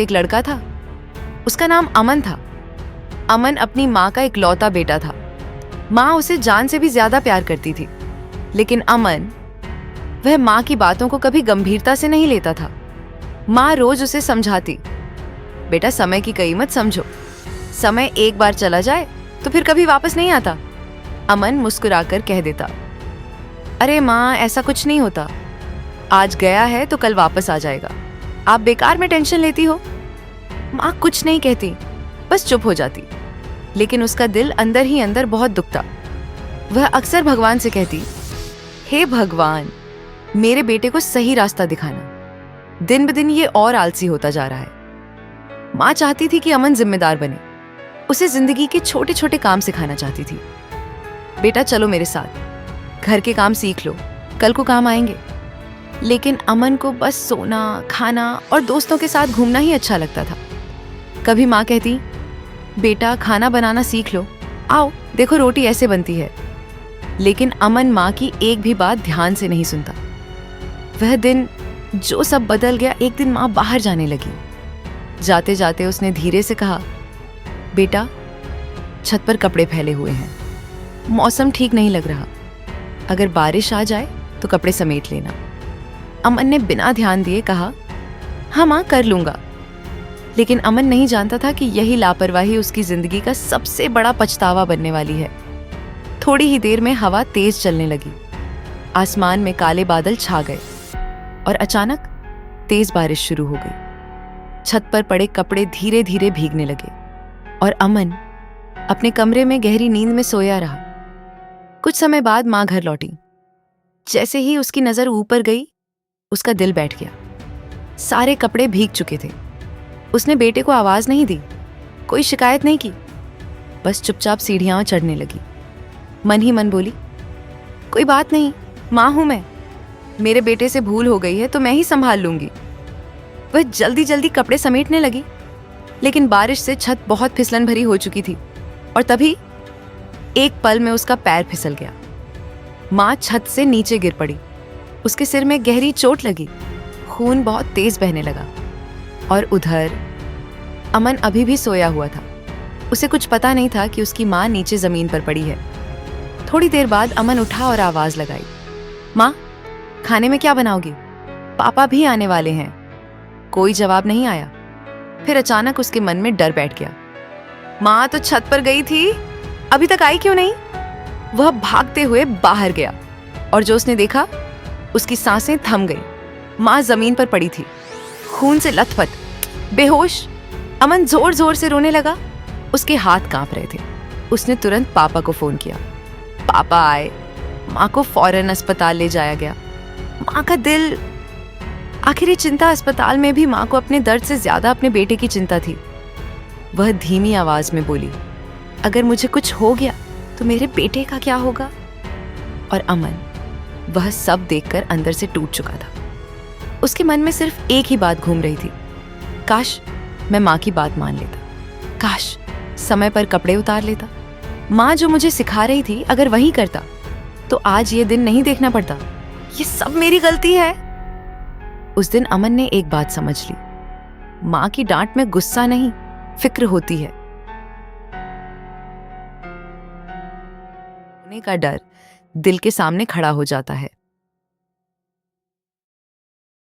एक लड़का था, उसका नाम अमन था। अमन अपनी माँ का इकलौता बेटा था। माँ उसे जान से भी ज्यादा प्यार करती थी, लेकिन अमन वह माँ की बातों को कभी गंभीरता से नहीं लेता था। माँ रोज उसे समझाती, बेटा समय की कीमत समझो, समय एक बार चला जाए तो फिर कभी वापस नहीं आता। अमन मुस्कुराकर कह देता, अरे माँ ऐसा कुछ नहीं होता, आज गया है तो कल वापस आ जाएगा, आप बेकार में टेंशन लेती हो। माँ कुछ नहीं कहती, बस चुप हो जाती, लेकिन उसका दिल अंदर ही अंदर बहुत दुखता। वह अक्सर भगवान से कहती, हे भगवान, मेरे बेटे को सही रास्ता दिखाना, दिन ब दिन ये और आलसी होता जा रहा है। माँ चाहती थी कि अमन जिम्मेदार बने, उसे जिंदगी के छोटे छोटे काम सिखाना चाहती थी। बेटा चलो मेरे साथ, घर के काम सीख लो, कल को काम आएंगे। लेकिन अमन को बस सोना, खाना और दोस्तों के साथ घूमना ही अच्छा लगता था। कभी माँ कहती, बेटा खाना बनाना सीख लो, आओ देखो रोटी ऐसे बनती है। लेकिन अमन माँ की एक भी बात ध्यान से नहीं सुनता। वह दिन जो सब बदल गया, एक दिन माँ बाहर जाने लगी। जाते जाते उसने धीरे से कहा, बेटा छत पर कपड़े फैले हुए हैं, मौसम ठीक नहीं लग रहा, अगर बारिश आ जाए तो कपड़े समेट लेना। अमन ने बिना ध्यान दिए कहा, हाँ माँ कर लूंगा। लेकिन अमन नहीं जानता था कि यही लापरवाही उसकी जिंदगी का सबसे बड़ा पछतावा बनने वाली है। थोड़ी ही देर में हवा तेज चलने लगी, आसमान में काले बादल छा गए और अचानक तेज बारिश शुरू हो गई। छत पर पड़े कपड़े धीरे धीरे भीगने लगे और अमन अपने कमरे में गहरी नींद में सोया रहा। कुछ समय बाद माँ घर लौटी। जैसे ही उसकी नजर ऊपर गई, उसका दिल बैठ गया। सारे कपड़े भीग चुके थे। उसने बेटे को आवाज नहीं दी, कोई शिकायत नहीं की, बस चुपचाप सीढ़ियां चढ़ने लगी। मन ही मन बोली, कोई बात नहीं, माँ हूं मैं, मेरे बेटे से भूल हो गई है तो मैं ही संभाल लूंगी। वह जल्दी जल्दी कपड़े समेटने लगी, लेकिन बारिश से छत बहुत फिसलन भरी हो चुकी थी और तभी एक पल में उसका पैर फिसल गया। माँ छत से नीचे गिर पड़ी। उसके सिर में गहरी चोट लगी, खून बहुत तेज बहने लगा। और उधर अमन अभी भी सोया हुआ था। उसे कुछ पता नहीं था कि उसकी माँ नीचे जमीन पर पड़ी है। थोड़ी देर बाद अमन उठा और आवाज लगाई, माँ खाने में क्या बनाओगी? पापा भी आने वाले हैं। कोई जवाब नहीं आया। फिर अचानक उसके मन में डर बैठ गया। माँ तो छत पर गई थी, अभी तक आई क्यों नहीं? वह भागते हुए बाहर गया और जो उसने देखा, उसकी सांसें थम गई। माँ जमीन पर पड़ी थी, खून से लथपथ, बेहोश। अमन जोर जोर से रोने लगा, उसके हाथ कांप रहे थे। उसने तुरंत पापा को फोन किया। पापा आए, माँ को फौरन अस्पताल ले जाया गया। माँ का दिल, आखिर ये चिंता अस्पताल में भी माँ को अपने दर्द से ज्यादा अपने बेटे की चिंता थी। वह धीमी आवाज में बोली, अगर मुझे कुछ हो गया तो मेरे बेटे का क्या होगा? और अमन वह सब देखकर अंदर से टूट चुका था। उसके मन में सिर्फ एक ही बात घूम रही थी, काश मैं माँ की बात मान लेता, काश समय पर कपड़े उतार लेता। माँ जो मुझे सिखा रही थी, अगर वही करता तो आज ये दिन नहीं देखना पड़ता। ये सब मेरी गलती है। उस दिन अमन ने एक बात समझ ली, माँ की डांट में गुस्सा नहीं, फिक्र होती है। होने का डर दिल के सामने खड़ा हो जाता है।